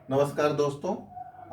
नमस्कार दोस्तों।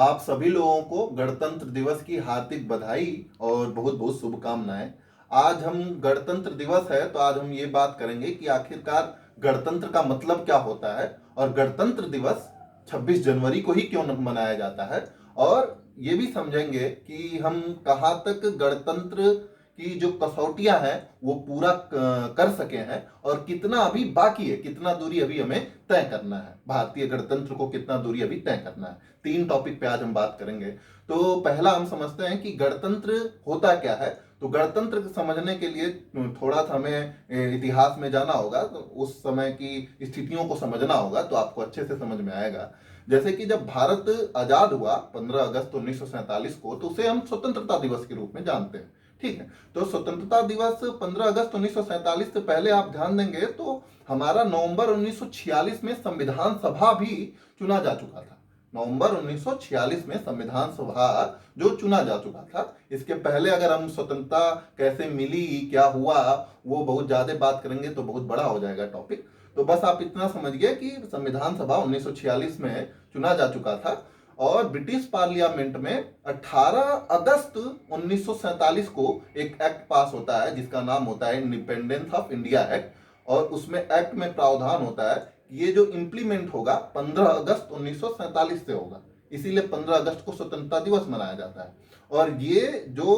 आप सभी लोगों को गणतंत्र दिवस की हार्दिक बधाई और बहुत बहुत शुभकामनाएं। आज हम गणतंत्र दिवस है तो आज हम ये बात करेंगे कि आखिरकार गणतंत्र का मतलब क्या होता है और गणतंत्र दिवस 26 जनवरी को ही क्यों मनाया जाता है, और ये भी समझेंगे कि हम कहाँ तक गणतंत्र की जो कसौटियां हैं वो पूरा कर सके हैं और कितना अभी बाकी है, कितना दूरी अभी हमें तय करना है, भारतीय गणतंत्र को कितना दूरी अभी तय करना है। तीन टॉपिक पे आज हम बात करेंगे। तो पहला हम समझते हैं कि गणतंत्र होता क्या है। तो गणतंत्र को समझने के लिए थोड़ा सा हमें इतिहास में जाना होगा, तो उस समय की स्थितियों को समझना होगा तो आपको अच्छे से समझ में आएगा। जैसे कि जब भारत आजाद हुआ 15 अगस्त 1947 को, तो उसे हम स्वतंत्रता दिवस के रूप में जानते हैं। ठीक है, तो स्वतंत्रता दिवस 15 अगस्त 1947 से पहले आप ध्यान देंगे तो हमारा नवंबर 1946 में संविधान सभा भी चुना जा चुका था। नवंबर 1946 में संविधान सभा जो चुना जा चुका था। इसके पहले अगर हम स्वतंत्रता कैसे मिली, क्या हुआ, वो बहुत ज्यादा बात करेंगे तो बहुत बड़ा हो जाएगा टॉपिक। तो बस आप इतना समझिए कि संविधान सभा 1946 में चुना जा चुका था और ब्रिटिश पार्लियामेंट में 18 अगस्त 1947 को एक एक्ट पास होता है जिसका नाम होता है इंडिपेंडेंस ऑफ इंडिया एक्ट। और उसमें एक्ट में प्रावधान होता है कि ये जो इंप्लीमेंट होगा 15 अगस्त 1947 से होगा, इसीलिए 15 अगस्त को स्वतंत्रता दिवस मनाया जाता है। और ये जो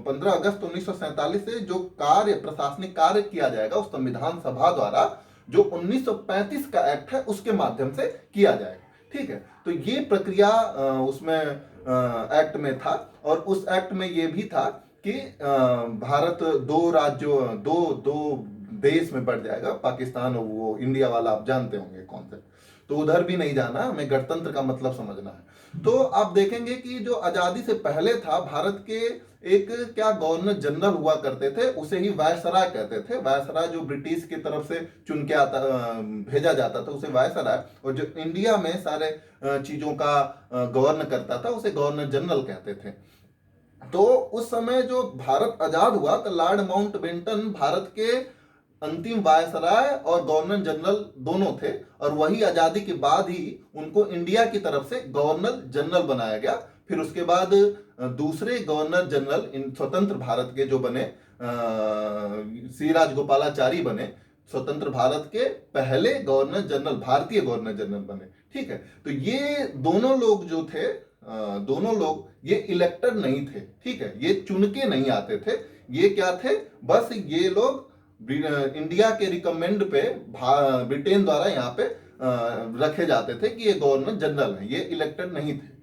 15 अगस्त 1947 से जो कार्य, प्रशासनिक कार्य किया जाएगा उस संविधान सभा द्वारा, जो 1935 का एक्ट है उसके माध्यम से किया जाएगा। ठीक है, तो ये प्रक्रिया उसमें एक्ट में था। और उस एक्ट में ये भी था कि भारत दो राज्यों, दो दो देश में बढ़ जाएगा, पाकिस्तान और वो इंडिया वाला आप जानते होंगे कॉन्सेप्ट, तो उधर भी नहीं जाना, हमें गणतंत्र का मतलब समझना है। तो आप देखेंगे कि जो आजादी से पहले था भारत के, एक क्या गवर्नर जनरल हुआ करते थे, उसे ही वायसराय कहते थे। वायसराय जो ब्रिटिश की तरफ से चुन के आता, भेजा जाता था उसे वायसराय, और जो इंडिया में सारे चीजों का गवर्न करता था उसे गवर्नर जनरल कहते थे। तो उस समय जो भारत आजाद हुआ तो लॉर्ड माउंटबेटन भारत के अंतिम वायसराय और गवर्नर जनरल दोनों थे, और वही आजादी के बाद ही उनको इंडिया की तरफ से गवर्नर जनरल बनाया गया। फिर उसके बाद दूसरे गवर्नर जनरल स्वतंत्र भारत के जो बने, सी राजगोपालाचारी बने, स्वतंत्र भारत के पहले गवर्नर जनरल, भारतीय गवर्नर जनरल बने। ठीक है, तो ये दोनों लोग जो थे, दोनों लोग ये इलेक्टेड नहीं थे। ठीक है, ये चुन के नहीं आते थे। ये क्या थे, बस ये लोग इंडिया के रिकमेंड पे ब्रिटेन द्वारा यहाँ पे रखे जाते थे कि ये गवर्नर जनरल है, ये इलेक्टेड नहीं थे।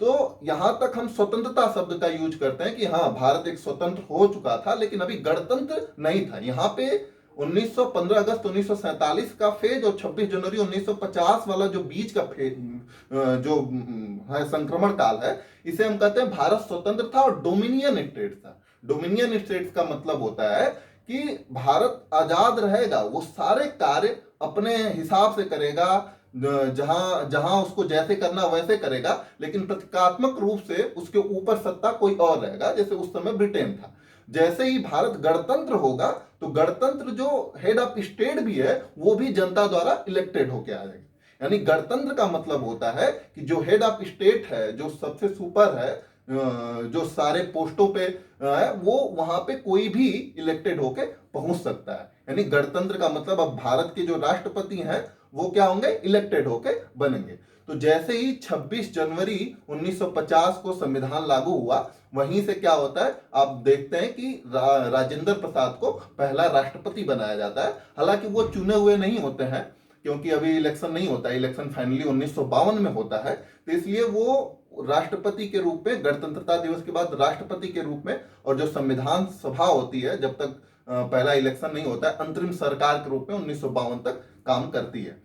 तो यहां तक हम स्वतंत्रता शब्द का यूज करते हैं कि हाँ भारत एक स्वतंत्र हो चुका था, लेकिन अभी गणतंत्र नहीं था। यहाँ पे 15 अगस्त 1947 का फेज और 26 जनवरी 1950 वाला जो बीच का फेज, जो है संक्रमण काल है, इसे हम कहते हैं भारत स्वतंत्र था और डोमिनियन स्टेट था। डोमिनियन स्टेट का मतलब होता है कि भारत आजाद रहेगा, वो सारे कार्य अपने हिसाब से करेगा, जहां जहां उसको जैसे करना वैसे करेगा, लेकिन प्रतीकात्मक रूप से उसके ऊपर सत्ता कोई और रहेगा, जैसे उस समय ब्रिटेन था। जैसे ही भारत गणतंत्र होगा तो गणतंत्र जो हेड ऑफ स्टेट भी है वो भी जनता द्वारा इलेक्टेड होकर आ जाएगा। यानी गणतंत्र का मतलब होता है कि जो हेड ऑफ स्टेट है, जो सबसे सुपर है, जो सारे पोस्टों पे है, वो वहां पे कोई भी इलेक्टेड होके पहुंच सकता है। यानी गणतंत्र का मतलब अब भारत के जो राष्ट्रपति हैं वो क्या होंगे, इलेक्टेड होके बनेंगे। तो जैसे ही 26 जनवरी 1950 को संविधान लागू हुआ, वहीं से क्या होता है, आप देखते हैं कि राजेंद्र प्रसाद को पहला राष्ट्रपति बनाया जाता है। हालांकि वो चुने हुए नहीं होते हैं, क्योंकि अभी इलेक्शन नहीं होता, इलेक्शन फाइनली 1952 में होता है, तो इसलिए वो राष्ट्रपति के रूप में, गणतंत्रता दिवस के बाद राष्ट्रपति के रूप में, और जो संविधान सभा होती है जब तक पहला इलेक्शन नहीं होता है, अंतरिम सरकार के रूप में 1952 तक काम करती है।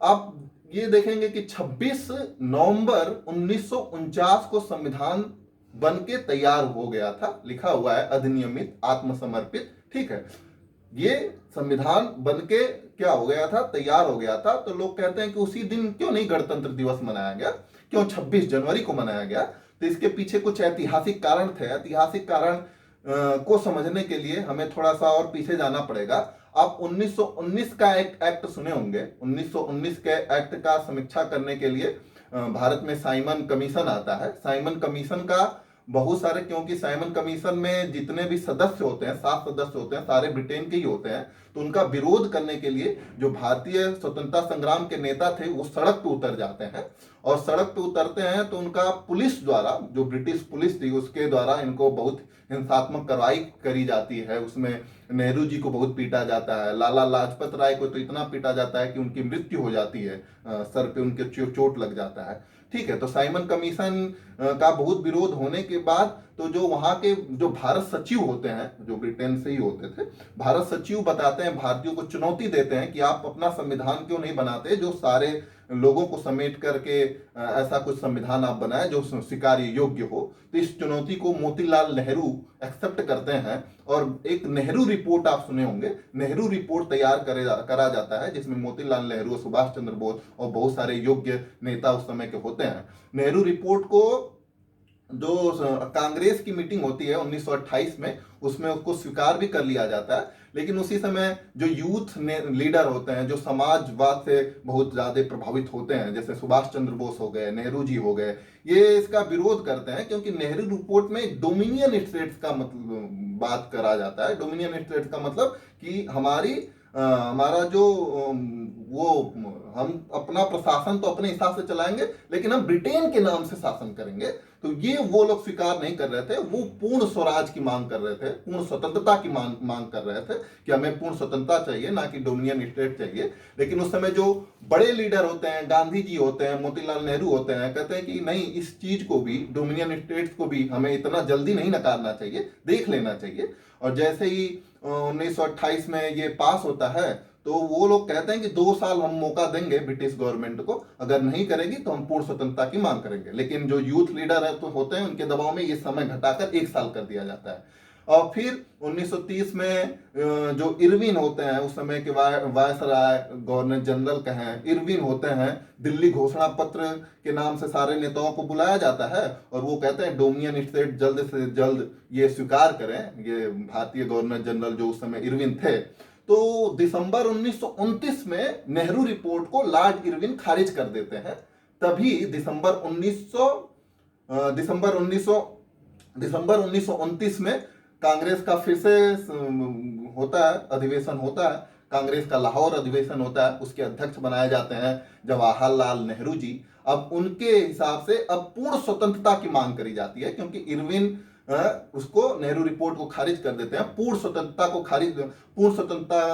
आप ये देखेंगे कि 26 नवंबर 1949 को संविधान बन के तैयार हो गया था, लिखा हुआ है अधिनियमित, आत्मसमर्पित। ठीक है, ये संविधान बन के क्या हो गया था, तैयार हो गया था। तो लोग कहते हैं कि उसी दिन क्यों नहीं गणतंत्र दिवस मनाया गया, क्यों 26 जनवरी को मनाया गया। तो इसके पीछे कुछ ऐतिहासिक कारण थे। ऐतिहासिक कारण को समझने के लिए हमें थोड़ा सा और पीछे जाना पड़ेगा। आप 1919 का एक एक्ट सुने होंगे। 1919 के एक्ट का समीक्षा करने के लिए भारत में साइमन कमीशन आता है। साइमन कमीशन का बहुत सारे, क्योंकि साइमन कमीशन में जितने भी सदस्य होते हैं, 7 सदस्य होते हैं, सारे ब्रिटेन के ही होते हैं। तो उनका विरोध करने के लिए जो भारतीय स्वतंत्रता संग्राम के नेता थे वो सड़क पे उतर जाते हैं, और सड़क पे उतरते हैं तो उनका पुलिस द्वारा, जो ब्रिटिश पुलिस थी उसके द्वारा इनको बहुत हिंसात्मक कार्रवाई करी जाती है। उसमें नेहरू जी को बहुत पीटा जाता है, लाला लाजपत राय को तो इतना पीटा जाता है कि उनकी मृत्यु हो जाती है, सर पे उनके चोट लग जाता है। ठीक है, तो साइमन कमीशन का बहुत विरोध होने के बाद तो जो वहां के जो भारत सचिव होते हैं, जो ब्रिटेन से ही होते थे, भारत सचिव बताते हैं, भारतीयों को चुनौती देते हैं कि आप अपना संविधान क्यों नहीं बनाते जो सारे लोगों को समेट करके ऐसा कुछ संविधान आप बनाए जो स्वीकार्य योग्य हो। तो इस चुनौती को मोतीलाल नेहरू एक्सेप्ट करते हैं, और एक नेहरू रिपोर्ट आप सुने होंगे, नेहरू रिपोर्ट तैयार करा जाता है, जिसमें मोतीलाल नेहरू, सुभाष चंद्र बोस और बहुत सारे योग्य नेता उस समय के होते हैं। नेहरू रिपोर्ट को जो कांग्रेस की मीटिंग होती है 1928 में, उसमें उसको स्वीकार भी कर लिया जाता है। लेकिन उसी समय जो यूथ लीडर होते हैं, जो समाजवाद से बहुत ज्यादा प्रभावित होते हैं, जैसे सुभाष चंद्र बोस हो गए, नेहरू जी हो गए, ये इसका विरोध करते हैं, क्योंकि नेहरू रिपोर्ट में डोमिनियन स्टेट्स का मतलब बात करा जाता है। डोमिनियन स्टेट्स का मतलब कि हमारा जो वो हम अपना प्रशासन तो अपने हिसाब से चलाएंगे, लेकिन हम ब्रिटेन के नाम से शासन करेंगे। तो ये वो लोग स्वीकार नहीं कर रहे थे, वो पूर्ण स्वराज की मांग कर रहे थे, पूर्ण स्वतंत्रता की मांग कर रहे थे कि हमें पूर्ण स्वतंत्रता चाहिए, ना कि डोमिनियन स्टेट चाहिए। लेकिन उस समय जो बड़े लीडर होते हैं, गांधी जी होते हैं, मोतीलाल नेहरू होते हैं, कहते हैं कि नहीं, इस चीज को भी, डोमिनियन स्टेट्स को भी हमें इतना जल्दी नहीं नकारना चाहिए, देख लेना चाहिए। और जैसे ही 1928 में ये पास होता है, तो वो लोग कहते हैं कि 2 साल हम मौका देंगे ब्रिटिश गवर्नमेंट को, अगर नहीं करेगी तो हम पूर्ण स्वतंत्रता की मांग करेंगे। लेकिन जो यूथ लीडर है तो होते हैं, उनके दबाव में ये समय घटाकर 1 साल कर दिया जाता है। और फिर 1930 में जो इरविन होते हैं, उस समय के वायसराय, गवर्नर जनरल कहें, इरविन होते हैं, दिल्ली घोषणा पत्र के नाम से सारे नेताओं को बुलाया जाता है, और वो कहते हैं डोमिनियन स्टेट जल्द से जल्द ये स्वीकार करें। ये भारतीय गवर्नर जनरल जो उस समय इरविन थे। तो दिसंबर 1929 में नेहरू रिपोर्ट को लॉर्ड इरविन खारिज कर देते हैं। तभी दिसंबर 1929 में कांग्रेस का फिर से होता है, अधिवेशन होता है, कांग्रेस का लाहौर अधिवेशन होता है। उसके अध्यक्ष बनाए जाते हैं जवाहरलाल नेहरू जी। अब उनके हिसाब से अब पूर्ण स्वतंत्रता की मांग करी जाती है, क्योंकि इरविन उसको, नेहरू रिपोर्ट को खारिज कर देते हैं। पूर्ण स्वतंत्रता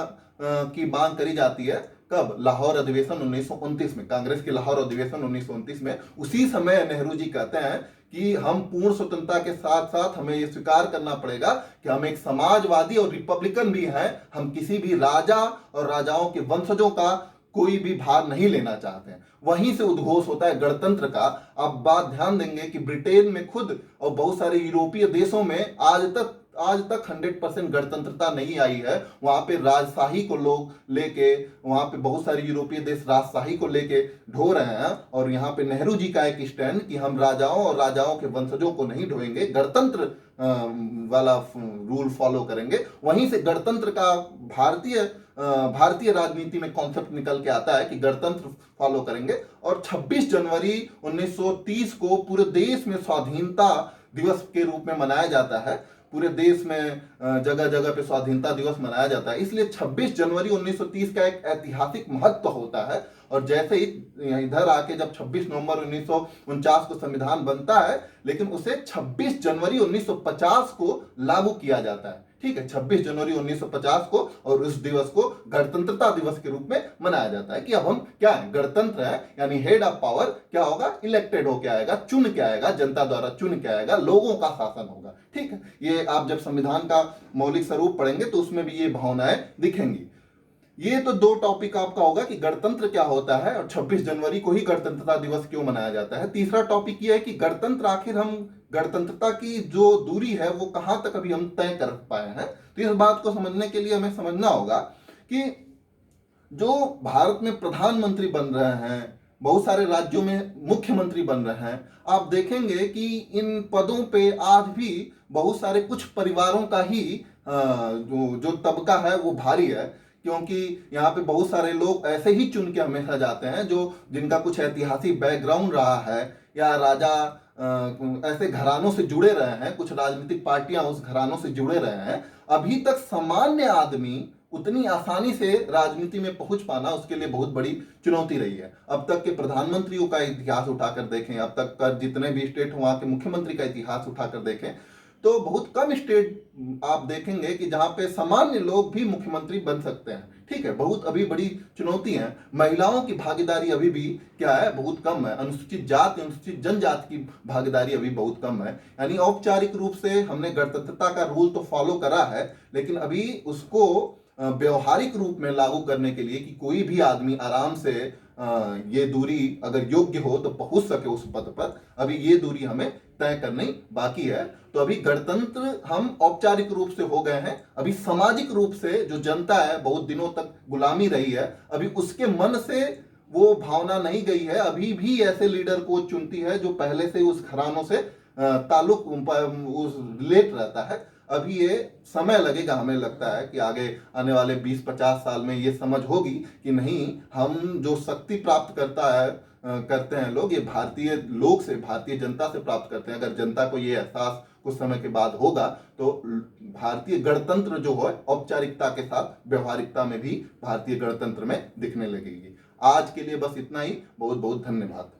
की मांग करी जाती है। कब? लाहौर अधिवेशन 1929 में, कांग्रेस के लाहौर अधिवेशन 1929 में। उसी समय नेहरू जी कहते हैं कि हम पूर्ण स्वतंत्रता के साथ साथ हमें यह स्वीकार करना पड़ेगा कि हम एक समाजवादी और रिपब्लिकन भी हैं। हम किसी भी राजा और राजाओं के वंशजों का कोई भी भार नहीं लेना चाहते हैं। वहीं से उद्घोष होता है गणतंत्र का। आप बात ध्यान देंगे कि ब्रिटेन में खुद और बहुत सारे यूरोपीय देशों में आज तक 100% गणतंत्रता नहीं आई है। वहां पे राजशाही को लोग लेके, वहां पे बहुत सारे यूरोपीय देश राजशाही को लेके ढो रहे हैं, और यहाँ पे नेहरू जी का एक स्टैंड कि हम राजाओं और राजाओं के वंशजों को नहीं ढोएंगे, गणतंत्र वाला रूल फॉलो करेंगे। वहीं से गणतंत्र का भारतीय राजनीति में कॉन्सेप्ट निकल के आता है कि गणतंत्र फॉलो करेंगे। और 26 जनवरी 1930 को पूरे देश में स्वाधीनता दिवस के रूप में मनाया जाता है। पूरे देश में जगह जगह पे स्वाधीनता दिवस मनाया जाता है। इसलिए 26 जनवरी 1930 का एक ऐतिहासिक महत्व होता है। और जैसे ही इधर आके जब 26 नवंबर 1949 को संविधान बनता है, लेकिन उसे 26 जनवरी 1950 को लागू किया जाता है। ठीक है, 26 जनवरी 1950 को, और उस दिवस को गणतंत्रता दिवस के रूप में मनाया जाता है कि अब हम क्या है, गणतंत्र है। यानी हेड ऑफ पावर क्या होगा? इलेक्टेड होके आएगा, चुन के आएगा, जनता द्वारा चुन के आएगा, लोगों का शासन होगा। ठीक है, ये आप जब संविधान का मौलिक स्वरूप पढ़ेंगे तो उसमें भी ये भावनाएं दिखेंगी। ये तो 2 टॉपिक आपका होगा कि गणतंत्र क्या होता है और 26 जनवरी को ही गणतंत्रता दिवस क्यों मनाया जाता है। तीसरा टॉपिक ये है कि गणतंत्र, आखिर हम गणतंत्रता की जो दूरी है वो कहां तक अभी हम तय कर पाए हैं। तो इस बात को समझने के लिए हमें समझना होगा कि जो भारत में प्रधानमंत्री बन रहे हैं, बहुत सारे राज्यों में मुख्यमंत्री बन रहे हैं, आप देखेंगे कि इन पदों पे आज भी बहुत सारे कुछ परिवारों का ही जो तबका है वो भारी है। क्योंकि यहाँ पे बहुत सारे लोग ऐसे ही चुन के हमेशा जाते हैं जो जिनका कुछ ऐतिहासिक बैकग्राउंड रहा है, या राजा ऐसे घरानों से जुड़े रहे हैं, कुछ राजनीतिक पार्टियां उस घरानों से जुड़े रहे हैं। अभी तक सामान्य आदमी उतनी आसानी से राजनीति में पहुंच पाना उसके लिए बहुत बड़ी चुनौती रही है। अब तक के प्रधानमंत्रियों का इतिहास उठाकर देखें, अब तक का जितने भी स्टेट वहां के मुख्यमंत्री का इतिहास उठाकर देखें, तो बहुत कम स्टेट आप देखेंगे कि जहां पे सामान्य लोग भी मुख्यमंत्री बन सकते हैं। ठीक है, बहुत अभी बड़ी चुनौती है। महिलाओं की भागीदारी अभी भी क्या है, बहुत कम है। अनुसूचित जाति अनुसूचित जनजाति की भागीदारी अभी बहुत कम है। यानी औपचारिक रूप से हमने गणतंत्रता का रूल तो फॉलो करा है, लेकिन अभी उसको व्यवहारिक रूप में लागू करने के लिए कि कोई भी आदमी आराम से ये दूरी अगर योग्य हो तो पहुंच सके उस पद पर, अभी ये दूरी हमें तय करनी बाकी है। तो अभी गणतंत्र हम औपचारिक रूप से हो गए हैं, अभी सामाजिक रूप से जो जनता है बहुत दिनों तक गुलामी रही है, अभी उसके मन से वो भावना नहीं गई है। अभी भी ऐसे लीडर को चुनती है जो पहले से उस घरानों से ताल्लुक उस रिलेट रहता है। अभी ये समय लगेगा, हमें लगता है कि आगे आने वाले 20-50 साल में ये समझ होगी कि नहीं, हम जो शक्ति प्राप्त करते हैं लोग, ये भारतीय लोग से, भारतीय जनता से प्राप्त करते हैं। अगर जनता को ये एहसास कुछ समय के बाद होगा तो भारतीय गणतंत्र जो है औपचारिकता के साथ व्यवहारिकता में भी भारतीय गणतंत्र में दिखने लगेगी। आज के लिए बस इतना ही। बहुत बहुत धन्यवाद।